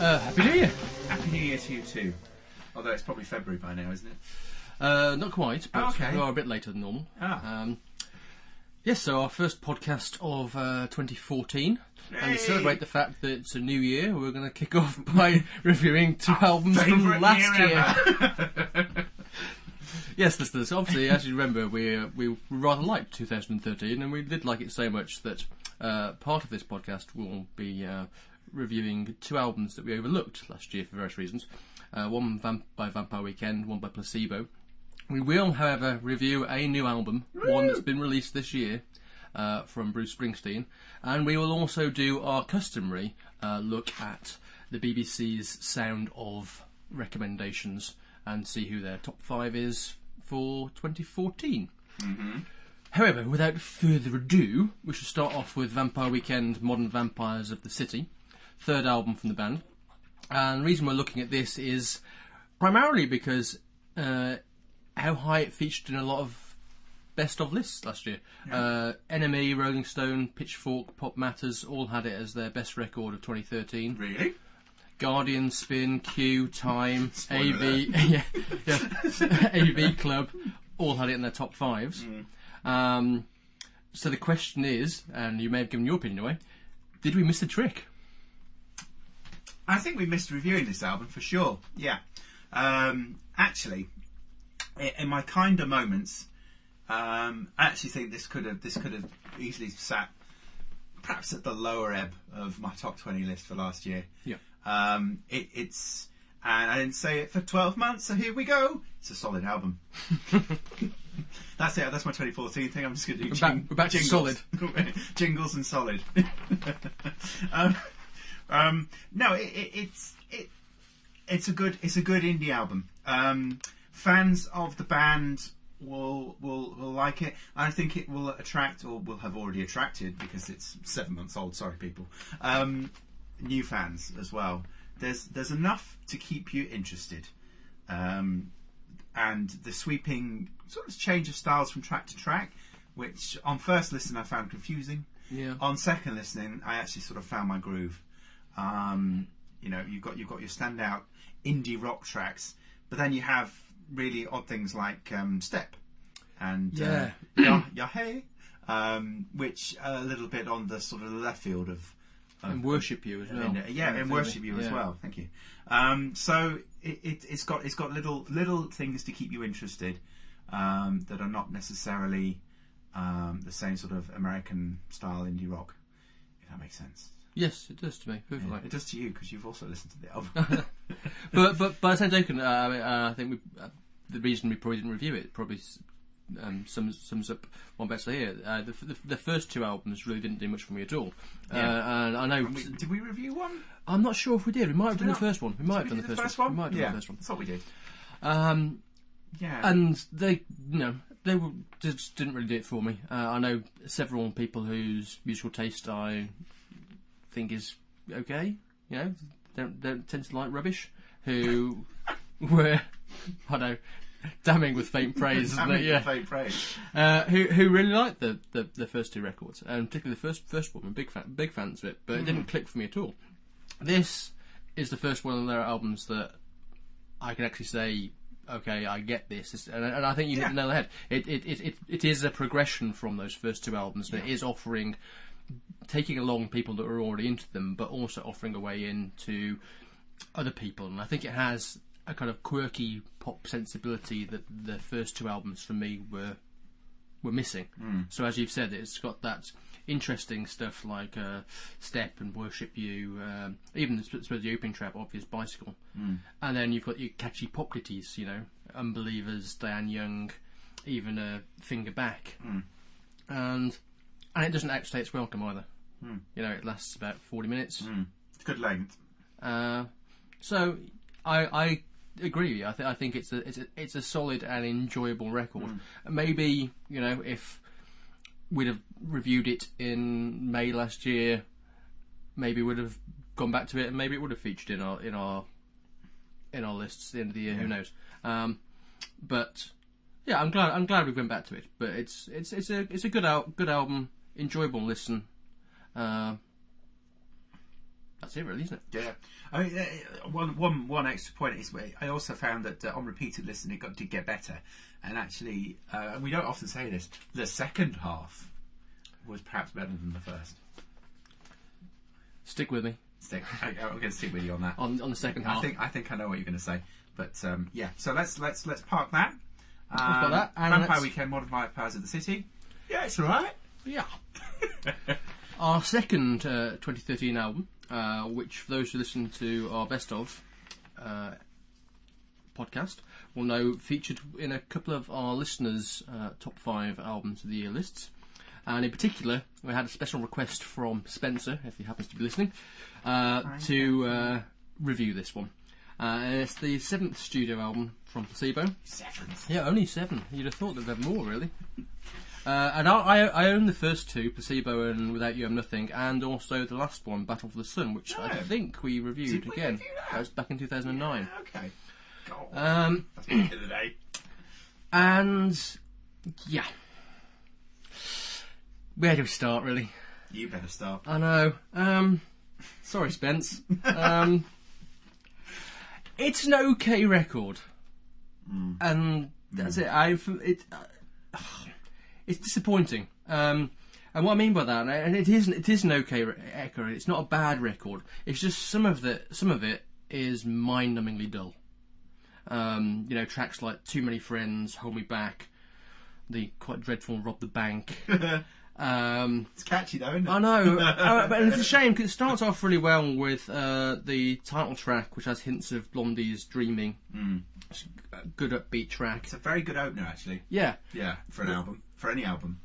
Happy New Year! Happy New Year to you too. Although it's probably February by now, isn't it? Not quite, but okay. we are a bit later than normal. Yes, so our first podcast of 2014. Hey. And to celebrate the fact that it's a new year, we're going to kick off by reviewing two albums from last year. Yes, listeners, obviously, as you remember, we rather liked 2013, and we did like it so much that part of this podcast will be reviewing two albums that we overlooked last year for various reasons. One by Vampire Weekend, one by Placebo. We will, however, review a new album, one that's been released this year, from Bruce Springsteen, and we will also do our customary look at the BBC's Sound of recommendations and see who their top 5 is for 2014. Mm-hmm. However, without further ado, we should start off with Vampire Weekend, Modern Vampires of the City, third album from the band. And the reason we're looking at this is primarily because how high it featured in a lot of best-of lists last year. Yeah. NME, Rolling Stone, Pitchfork, Pop Matters all had it as their best record of 2013. Really? Guardian, Spin, Q, Time, AV, AV Club all had it in their top 5s. So the question is, and you may have given your opinion away, did we miss the trick? I think we missed reviewing this album for sure. Yeah. Actually, in my kinder moments, I actually think this could have easily sat perhaps at the lower ebb of my top 20 list for last year. Yeah. It's and I didn't say it for 12 months, so here we go. It's a solid album. That's it. That's my 2014 thing. I'm just going to do we're back to solid. Jingles and solid. No, it's a good indie album. Fans of the band will like it. I think it will attract, or will have already attracted, because it's 7 months old. Sorry, people. New fans as well. There's enough to keep you interested, and the sweeping sort of change of styles from track to track, which on first listen I found confusing. Yeah. On second listening, I actually sort of found my groove. You've got your standout indie rock tracks, but then you have really odd things like Step and Ya Hey, which are a little bit on the sort of left field of and Worship You as well. And Worship You as well. Thank you. So it's got little things to keep you interested that are not necessarily the same sort of American style indie rock, if that makes sense. Yes, it does to me. Yeah, it does to you because you've also listened to the album. but by the same token, I think the reason we probably didn't review it probably sums up one better here. The first two albums really didn't do much for me at all. Yeah. And I know. Did we review one? I'm not sure if we did. We might have done the first one. We might have done the first one. We might have done the first one. That's what we did. Yeah. And they just didn't really do it for me. I know several people whose musical taste I think is okay, don't tend to like rubbish, who were, I know, damning with faint praise, isn't it? Yeah. Faint praise. Who really liked the first two records, and particularly the first one. I'm big fans of it, but it didn't click for me at all. This is the first one of their albums that I can actually say, okay, I get this, and I think you hit the nail on the head. It is a progression from those first two albums, and it is taking along people that are already into them, but also offering a way into other people. And I think it has a kind of quirky pop sensibility that the first two albums for me were missing. So as you've said, it's got that interesting stuff like Step and Worship You, even the opening track, Obvious Bicycle, and then you've got your catchy pop ditties, Unbelievers, Diane Young, even Finger Back, and it doesn't outstay its welcome either. It lasts about 40 minutes. It's good length. So I agree with you. I think it's a solid and enjoyable record. Maybe if we'd have reviewed it in May last year, maybe we'd have gone back to it, and maybe it would have featured in our lists at the end of the year. Who knows? But yeah, I'm glad we went back to it. But it's a good album, enjoyable listen. that's it, really, isn't it? Yeah. I mean, one extra point is I also found that on repeated listening it did get better, and actually we don't often say this. The second half was perhaps better than the first. Stick with me. I'm going to stick with you on that. On the second half. I think I know what you're going to say, but yeah. So let's park that. Got that. And Vampire Weekend, Modern Powers of the City. Yeah, it's all right. Yeah. Our second 2013 album, which for those who listen to our best of podcast will know featured in a couple of our listeners' top 5 albums of the year lists. And in particular, we had a special request from Spencer, if he happens to be listening, to review this one. And it's the 7th studio album from Placebo. 7th? Yeah, only 7. You'd have thought there'd have more, really. And I own the first 2, Placebo and Without You I'm Nothing, and also the last one, Battle for the Sun, which I think we reviewed again. That was back in 2009. Yeah, okay. God, that's back in the day. And, yeah. Where do we start, really? You better start. I know. Sorry, Spence. It's an okay record, and that's it. It's disappointing. And what I mean by that, and it is an okay record. It's not a bad record. It's just some of it is mind-numbingly dull. Tracks like Too Many Friends, Hold Me Back, the quite dreadful Rob the Bank. It's catchy though, isn't it? I know, but it's a shame because it starts off really well with the title track, which has hints of Blondie's Dreaming. It's a good upbeat track. It's a very good opener, actually. Yeah, for an album, for any album.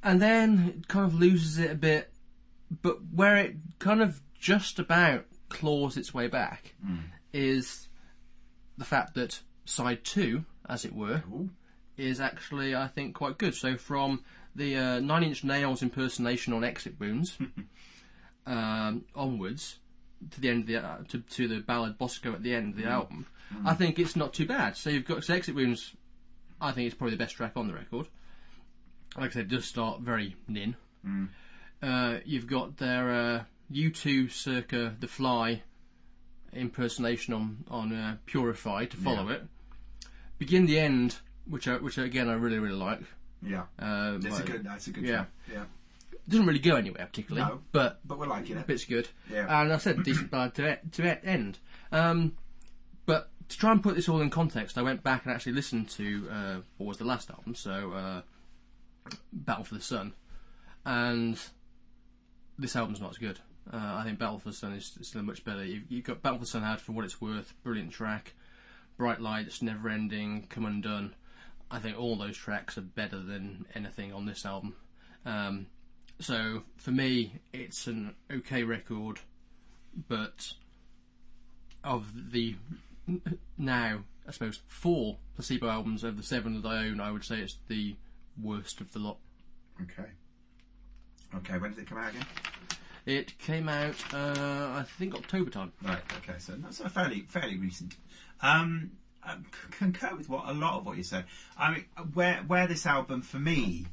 And then it kind of loses it a bit, but where it kind of just about claws its way back is the fact that side 2, as it were, is actually, I think, quite good. So from the 9 Inch Nails impersonation on Exit Wounds onwards to the end of to the ballad Bosco at the end of the album, I think it's not too bad. So you've got Exit Wounds. I think it's probably the best track on the record. Like I said, it does start very nin. You've got their U2 circa The Fly impersonation on Purified to follow it. Begin the End, which again I really like. Yeah, that's a good track. Yeah, doesn't really go anywhere particularly, no, but we're liking it. It's good. Yeah, and I said decent ballad to end. But to try and put this all in context, I went back and actually listened to what was the last album, so Battle for the Sun, and this album's not as good. I think Battle for the Sun is still much better. You've got Battle for the Sun had For What It's Worth, brilliant track. Bright Lights, Never Ending, Come Undone. I think all those tracks are better than anything on this album. So for me, it's an okay record, but of the now, I suppose, 4 Placebo albums of the 7 that I own, I would say it's the worst of the lot. Okay, when did it come out again? It came out, I think, October time. Right. Okay, so that's fairly recent. I concur with a lot of what you said. I mean, where this album for me,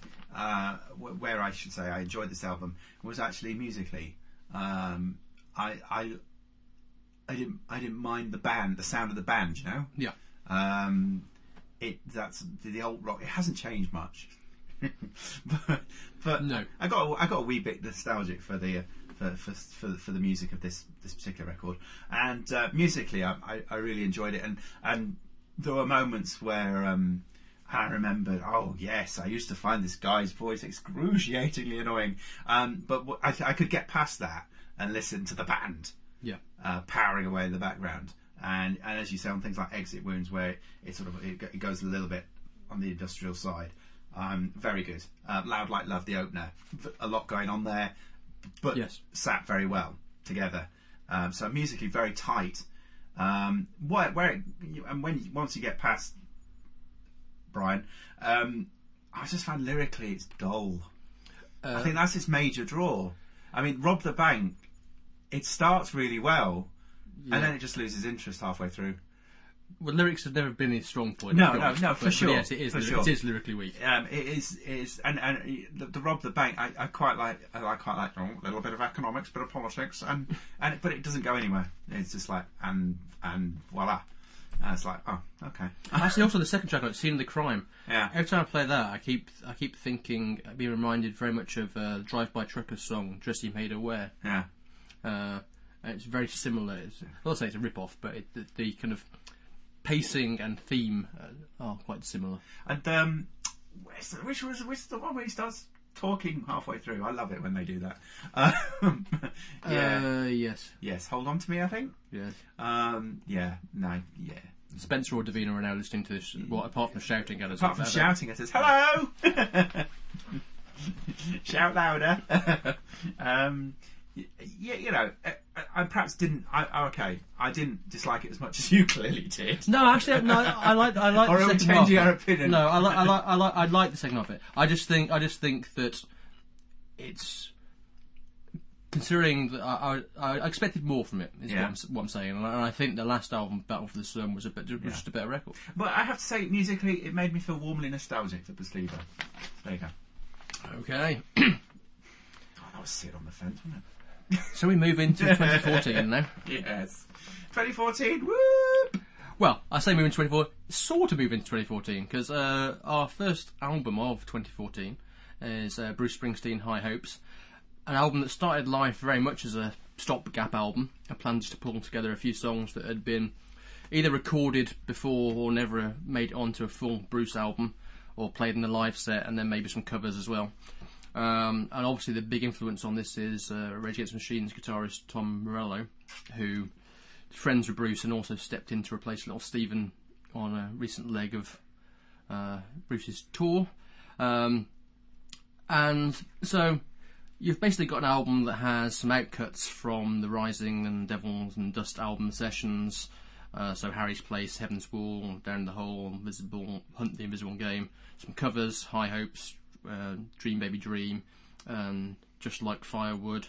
where I should say I enjoyed this album was actually musically. I didn't mind the sound of the band, you know. Yeah. That's the old rock. It hasn't changed much. but no. I got a wee bit nostalgic for the music of this particular record, and musically I really enjoyed it, and there were moments where I remembered, oh yes, I used to find this guy's voice excruciatingly annoying, but I could get past that and listen to the band powering away in the background, and as you say on things like Exit Wounds, where it goes a little bit on the industrial side. Very good. Loud Like Love, the opener. A lot going on there, but sat very well together. So musically very tight. Once you get past Brian, I just found lyrically it's dull. I think that's its major draw. I mean, Rob the Bank, it starts really well, and then it just loses interest halfway through. Well, lyrics have never been his strong point. No, for but sure. Yes, it is. For sure. It is lyrically weak. It is, and the Rob the Bank. I quite like. I quite like a little bit of economics, bit of politics, but it doesn't go anywhere. It's just like and voila. And it's like, oh, okay. Actually, also the second track, like "Scene of the Crime." Yeah. Every time I play that, I keep thinking, being reminded very much of Drive By Truckers' song "Dress You Made Her Wear." Yeah. And it's very similar. I'll say it's a rip-off, but the kind of pacing and theme are quite similar. And which was the one where he starts talking halfway through? I love it when they do that. Yeah. Yes. Hold on to me, I think. Yes. Yeah. No. Yeah. Spencer or Davina are now listening to this. What apart from shouting at us? Apart from shouting at us, hello. Shout louder. Yeah, you know, I perhaps didn't. I didn't dislike it as much as you clearly did. No, actually, no. I like. Or the are we second changing half. our opinion? No, I like the second half of it. I just think that it's considering that I expected more from it. Is what I'm saying, and I think the last album, Battle for the Sun, was just a better record. But I have to say, musically, it made me feel warmly nostalgic for Placebo. There you go. Okay. God, that was sit on the fence, wasn't it? Shall we move into 2014 now? Yes. 2014, whoop! Well, I say move into 2014, sort of move into 2014, because our first album of 2014 is Bruce Springsteen, High Hopes, an album that started life very much as a stopgap album, a plan just to pull together a few songs that had been either recorded before or never made it onto a full Bruce album, or played in a live set, and then maybe some covers as well. And obviously the big influence on this is Rage Against the Machine's guitarist Tom Morello, who is friends with Bruce and also stepped in to replace little Stephen on a recent leg of Bruce's tour. And so you've basically got an album that has some outcuts from the Rising and Devils and Dust album sessions. So Harry's Place, Heaven's Wall, Down the Hole, Invisible, Hunt the Invisible Game. Some covers, High Hopes, Dream Baby Dream, Just Like Firewood,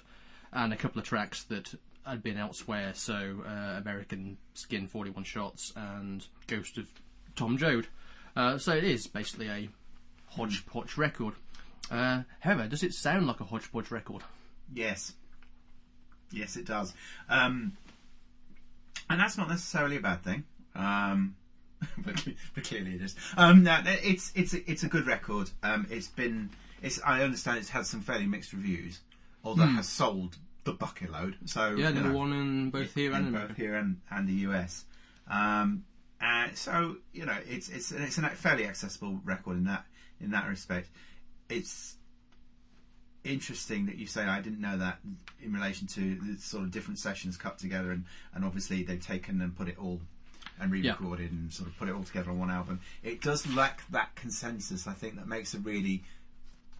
and a couple of tracks that had been elsewhere, so American Skin 41 Shots and Ghost of Tom Joad. So it is basically a hodgepodge record. However, does it sound like a hodgepodge record? Yes. Yes, it does. And that's not necessarily a bad thing. But clearly it is. No, it's a good record. I understand it's had some fairly mixed reviews, although it has sold the bucket load. So yeah, number one in both here and the US. So you know, it's a fairly accessible record in that respect. It's interesting that you say I didn't know that in relation to the sort of different sessions cut together, and obviously they've taken and put it all and re-recorded and sort of put it all together on one album. It does lack that consensus, I think, that makes a really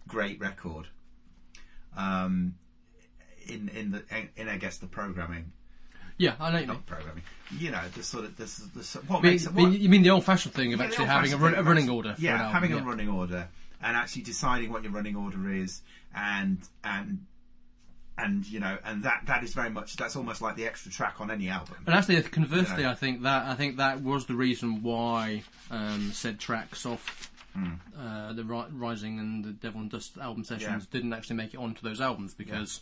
great record. In I guess the programming. Yeah, I know. Not programming. You know, the sort of you mean the old-fashioned thing of actually having a running order? Yeah, having a running order and actually deciding what your running order is, and you know, and that is very much, that's almost like the extra track on any album. And actually, conversely, you know, I think that was the reason why said tracks off the Rising and the Devil and Dust album sessions didn't actually make it onto those albums, because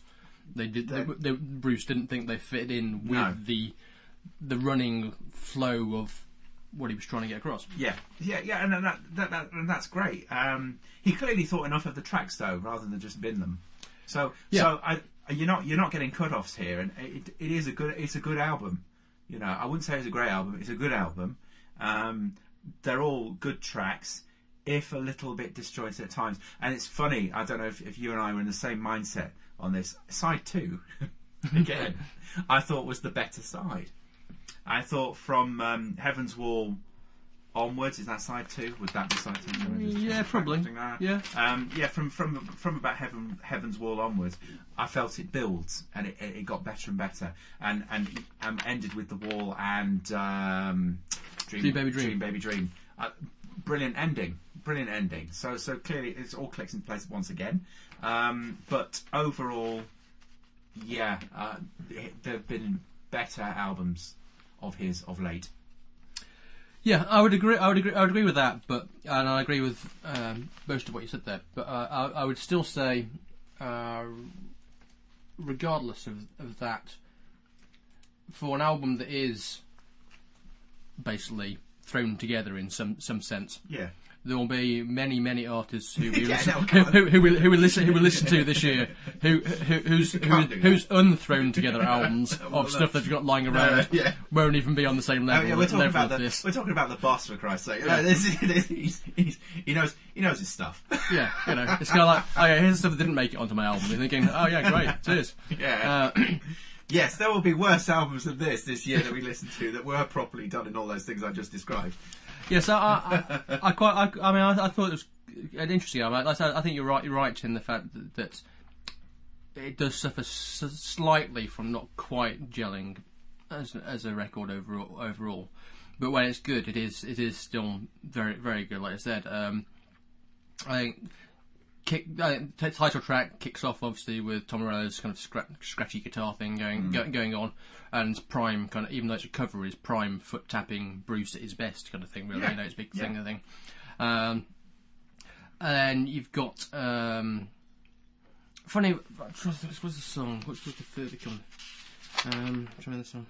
Bruce didn't think they fit in with the running flow of what he was trying to get across. Yeah, and that's great. He clearly thought enough of the tracks though, rather than just bin them. So you're not getting cut-offs here, and it's a good album. You know, I wouldn't say it's a great album. It's a good album. They're all good tracks, if a little bit disjointed at times. And it's funny. I don't know if you and I were in the same mindset on this. Side 2, again, I thought was the better side. I thought from Heaven's Wall onwards, is that side 2? Would that be side 2? Yeah, probably. Yeah. From about Heaven's Wall onwards, I felt it builds and it got better and better, and ended with The Wall and Dream Baby Dream. Brilliant ending. So clearly it's all clicks into place once again. But overall, there have been better albums of his of late. Yeah, I would agree. I would agree with that. And I agree with most of what you said there. But I would still say, regardless of that, for an album that is basically thrown together in some sense, there will be many artists who will listen to this year who's unthrown together albums of stuff they've got lying around won't even be on the same level. We're talking about the boss, for Christ's sake. Yeah. He knows his stuff. Yeah, it's kind of like, oh yeah, here's stuff that didn't make it onto my album. You're thinking, oh yeah, great, cheers. Yeah. Yes, there will be worse albums than this year that we listened to that were properly done in all those things I just described. Yes, I thought it was an interesting album. I think you're right in the fact that it does suffer slightly from not quite gelling as a record overall. But when it's good, it is still very, very good. Like I said, I think title track kicks off obviously with Tom Morello's kind of scratchy guitar thing going on, and prime kind of, even though it's a cover, is prime foot tapping Bruce at his best kind of thing. Really, it's a big thing. I think. And then you've got funny. What's the song? What's the third one? Trying to remember the song.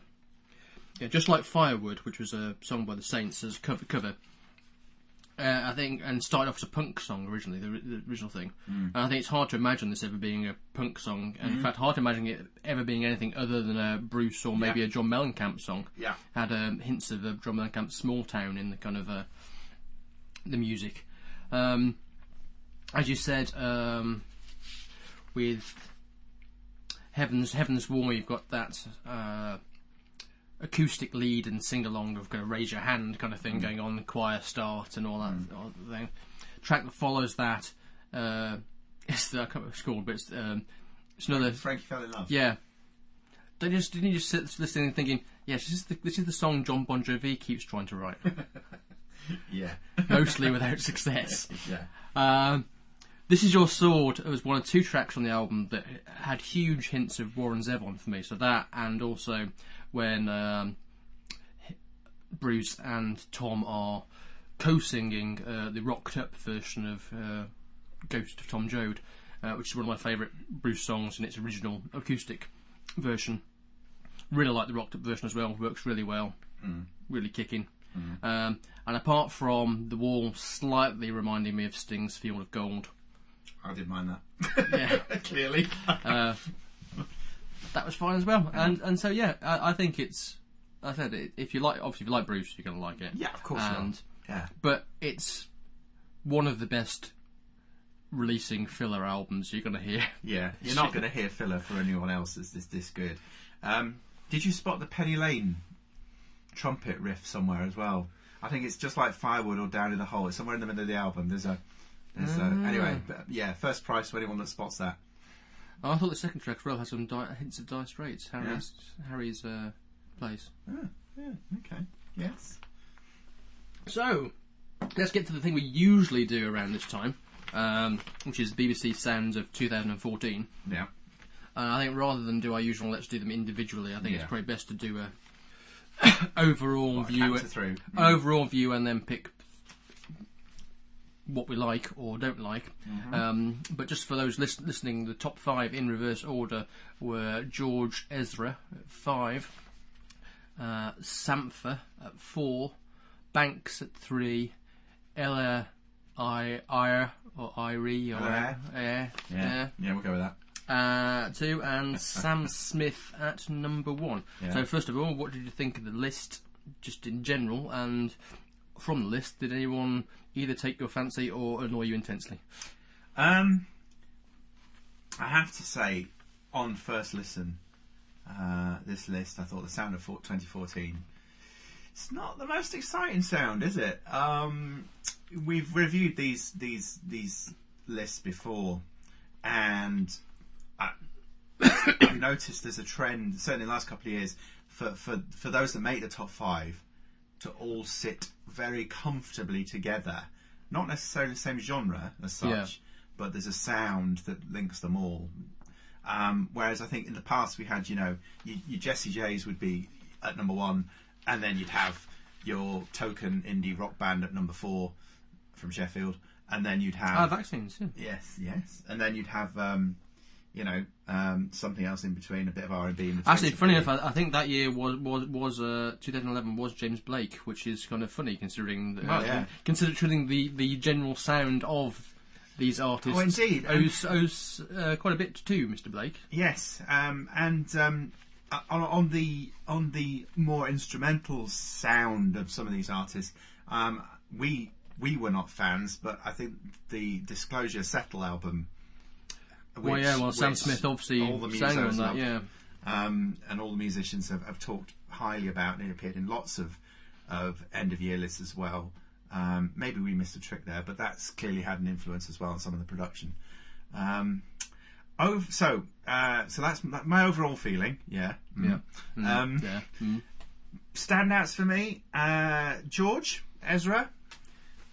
Yeah, Just Like Firewood, which was a song by the Saints as cover. I think, and started off as a punk song originally, the original thing. And I think it's hard to imagine this ever being a punk song, and in fact, hard to imagine it ever being anything other than a Bruce or maybe a John Mellencamp song. Yeah, had hints of a John Mellencamp Small Town in the kind of the music. As you said, with Heaven's War, you've got that acoustic lead and sing along of kind of raise your hand kind of thing going on, the choir start and all that thing. Track that follows that, I can't remember what it's called, but it's another. Frankie Fell in Love. Yeah. Didn't you just sit listening and thinking, yes, this is the song John Bon Jovi keeps trying to write. Yeah. Mostly without success. Yeah. This Is Your Sword was one of two tracks on the album that had huge hints of Warren Zevon for me. So that, and also when Bruce and Tom are co-singing the rocked-up version of Ghost of Tom Joad, which is one of my favourite Bruce songs in its original acoustic version. Really like the rocked-up version as well. Works really well. Really kicking. And apart from The Wall slightly reminding me of Sting's Field of Gold. I didn't mind that. Yeah. Clearly. That was fine as well. And so, yeah, I think it's... I said, if you like Bruce, you're going to like it. Yeah, of course you will. Yeah. But it's one of the best releasing filler albums you're going to hear. Yeah, you're not going to hear filler for anyone else that's this good. Did you spot the Penny Lane trumpet riff somewhere as well? I think it's Just Like Firewood or Down in the Hole. It's somewhere in the middle of the album. Anyway, but yeah, first prize for anyone that spots that. Oh, I thought the second track as well has some hints of Dire Straits. Harry's place. Yeah, okay, yes. So, let's get to the thing we usually do around this time, which is BBC Sounds of 2014. Yeah. I think rather than do our usual, let's do them individually. I think it's probably best to do a overall view, and then pick what we like or don't like. But just for those listening, the top 5 in reverse order were George Ezra at 5, Sampha at 4, Banks at 3, Eyre or Eyre or yeah, we'll go with that. 2, and Sam Smith at number 1. So first of all, what did you think of the list just in general, and from the list, did anyone either take your fancy or annoy you intensely? I have to say, on first listen, this list, I thought the sound of 2014, it's not the most exciting sound, is it? We've reviewed these lists before, and I've noticed there's a trend, certainly in the last couple of years, for those that make the top 5 to all sit very comfortably together. Not necessarily the same genre as such, but there's a sound that links them all. Whereas I think in the past we had, your Jessie J's would be at number 1, and then you'd have your token indie rock band at number 4 from Sheffield, and then you'd have Vaccines. Yeah. yes, and then you'd have something else in between, a bit of R&B in between. Actually, funny enough, I think that year was 2011 was James Blake, which is kind of funny considering considering the general sound of these artists. Oh, indeed, owes quite a bit to Mr. Blake. Yes, and on the more instrumental sound of some of these artists, we were not fans, but I think the Disclosure Settle album. Sam Smith obviously sang on that, yeah. And all the musicians have talked highly about it. It appeared in lots of end of year lists as well. Maybe we missed a trick there, but that's clearly had an influence as well on some of the production. So that's my overall feeling. Yeah. Standouts for me, George Ezra.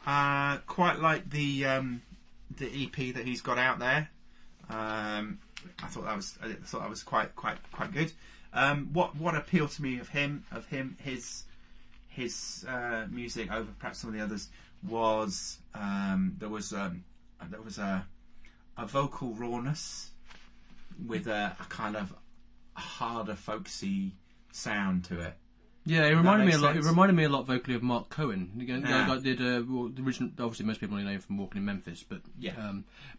Quite like the EP that he's got out there. I thought that was quite good. What appealed to me of him, his music over perhaps some of the others was there was a vocal rawness with a kind of harder folksy sound to it. Yeah, it reminded me a lot. It reminded me a lot vocally of Mark Cohen. The guy did the original. Obviously, most people only know him from Walking in Memphis, but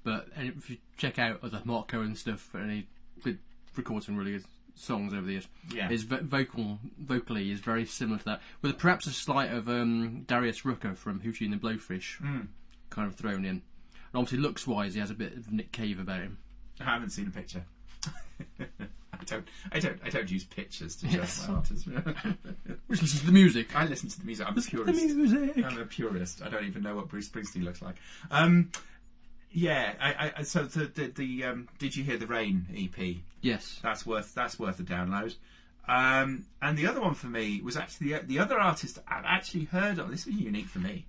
but if you check out other Mark Cohen stuff, and he did record some really good songs over the years. Yeah, his vocally is very similar to that, with perhaps a slight of Darius Rucker from Hoochie and the Blowfish kind of thrown in. And obviously, looks wise, he has a bit of Nick Cave about him. I haven't seen a picture. I don't use pictures to judge my artists. Which listens to the music. I listen to the music. I'm a purist. The music. I'm a purist. I don't even know what Bruce Springsteen looks like. So the Did You Hear the Rain EP? Yes, that's worth a download. And the other one for me was actually the other artist I've actually heard of. This was unique for me.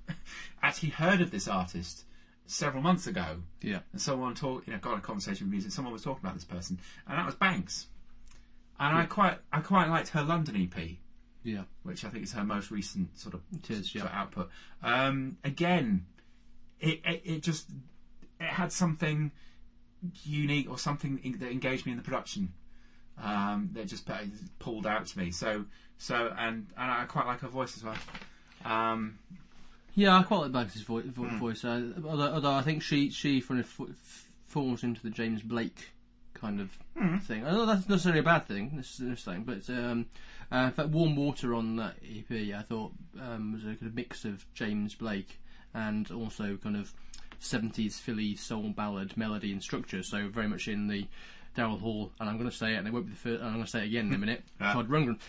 Actually heard of this artist several months ago. Yeah. And someone got a conversation with music. Someone was talking about this person, and that was Banks. And I quite liked her London EP. Yeah. Which I think is her most recent sort of output. Again, it had something unique or something that engaged me in the production. That just pulled out to me. So and I quite like her voice as well. Yeah, I quite like Banks' voice. Although I think she falls into the James Blake kind of thing. I know that's necessarily a bad thing. This thing, but in fact, Warm Water on that EP, I thought was a kind of mix of James Blake and also kind of 70s Philly soul ballad melody and structure. So very much in the Daryl Hall, and I'm going to say it, and it won't be the first. And I'm going to say it again in a minute. Todd Rundgren.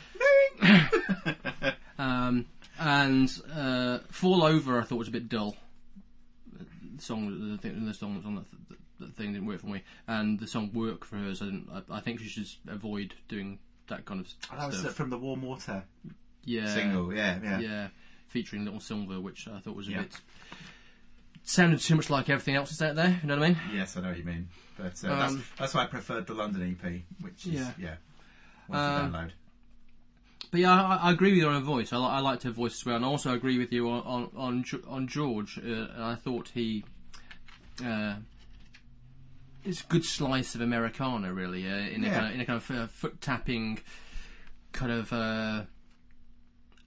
And Fall Over, I thought was a bit dull. The song that's on that thing didn't work for me, and the song Work for hers. I think she should avoid doing that kind of stuff. That was from the Warm Water single, yeah, featuring Little Silver, which I thought was a bit sounded too much like everything else that's out there. You know what I mean? Yes, I know what you mean. But that's why I preferred the London EP, which is worth a download. But yeah, I agree with you on her voice. I liked her voice as well, and I also agree with you on George. I thought he it's a good slice of Americana, really, in a kind of foot tapping kind of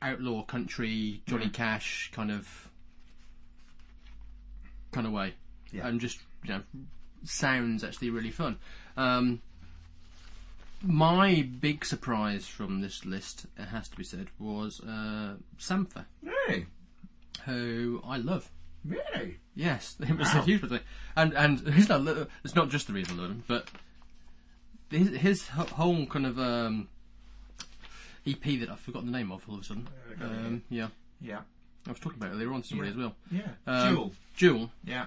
outlaw country Johnny Cash kind of way, and just sounds actually really fun. My big surprise from this list, it has to be said, was Sampha. Really? Who I love. Really? Yes, it was a huge thing. And it's not just the reason I love him, but his whole kind of EP that I've forgotten the name of all of a sudden. Yeah. I was talking about it earlier on to somebody as well. Yeah. Jewel. Yeah.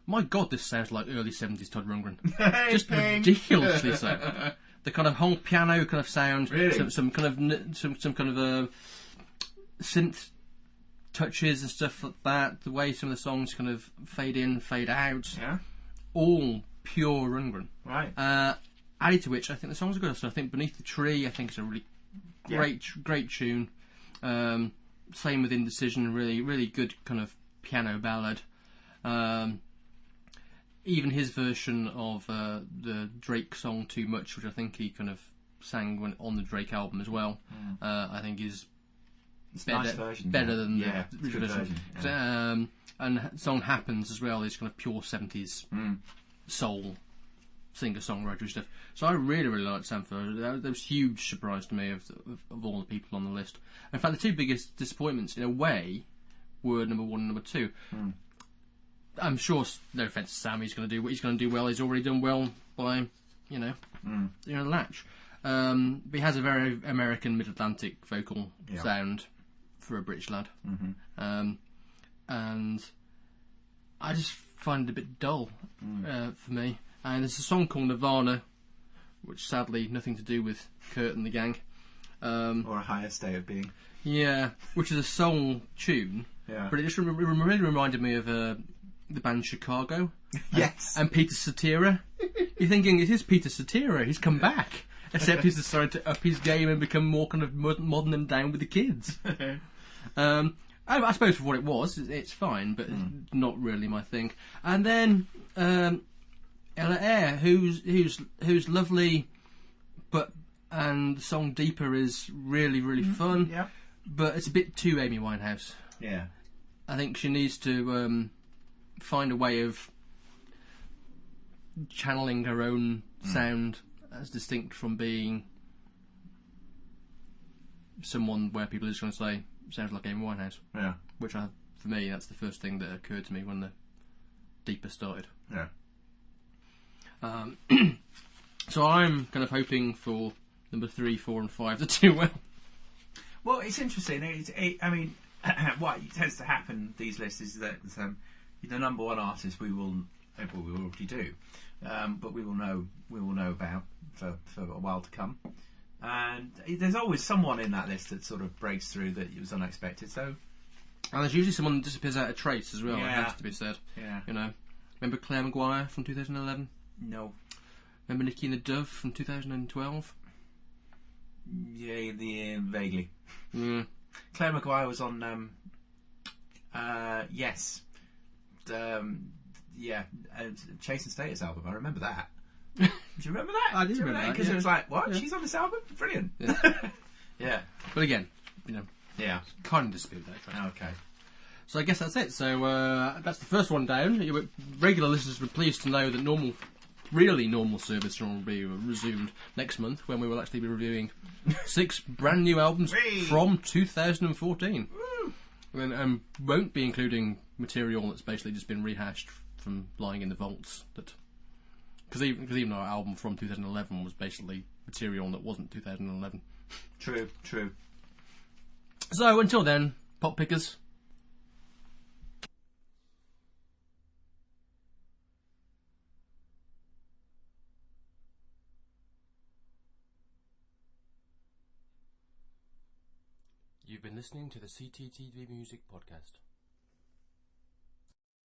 My God, this sounds like early 70s Todd Rundgren. Just ridiculously so. The kind of whole piano kind of sound, really? some kind of synth touches and stuff like that. The way some of the songs kind of fade in, fade out. Yeah. All pure Rundgren. Right. Added to which, I think the songs are good. So I think Beneath the Tree, I think is a really great tune. Same with Indecision, really, really good kind of piano ballad. Even his version of the Drake song "Too Much," which I think he kind of sang on the Drake album as well, I think is better, nice version, better than the original version. Yeah. And the song "Happens" as well is kind of pure 70s soul singer-songwriter stuff. So I really, really liked Sampha. That was a huge surprise to me of all the people on the list. In fact, the two biggest disappointments, in a way, were number 1 and number 2. I'm sure, no offence to Sam, he's going to do what he's going to do well. He's already done well by, Latch. But he has a very American Mid-Atlantic vocal sound for a British lad. And I just find it a bit dull for me. And there's a song called Nirvana, which sadly nothing to do with Kurt and the gang. Or A Higher State of Being. Yeah, which is a soul tune. Yeah. But it just really reminded me of the band Chicago. Yes. And Peter Cetera. You're thinking, it is Peter Cetera, he's come back. Except he's decided to up his game and become more kind of modern and down with the kids. I suppose for what it was, it's fine, but it's not really my thing. And then Eyre, who's lovely, and the song Deeper is really, really fun. Yeah. But it's a bit too Amy Winehouse. Yeah. I think she needs to find a way of channeling her own sound as distinct from being someone where people are just going to say, sounds like Amy Winehouse. Yeah. Which, for me, that's the first thing that occurred to me when the Deeper started. Yeah. So I'm kind of hoping for number 3, 4 and 5 to do well. Well, it's interesting. What tends to happen these lists is that the number one artist we will already do, but we will know about for a while to come. And there's always someone in that list that sort of breaks through that was unexpected. So, and there's usually someone that disappears out of trace as well. Yeah. It has to be said. Yeah. Remember Claire Maguire from 2011? No. Remember Nicky and the Dove from 2012? Yeah, vaguely. Yeah. Claire Maguire was on. Yes. Chase and Status album. I remember that. Do you remember that? I do remember that because it was like, what? Yeah. She's on this album? Brilliant. Yeah. Yeah. But again, yeah, kind of disappeared that. Okay. So I guess that's it. So that's the first one down. Regular listeners were pleased to know that really normal service will be resumed next month, when we will actually be reviewing 6 brand new albums from 2014. And won't be including material that's basically just been rehashed from lying in the vaults. Because even our album from 2011 was basically material that wasn't 2011. True. So until then, pop pickers. You've been listening to the CTTV Music Podcast.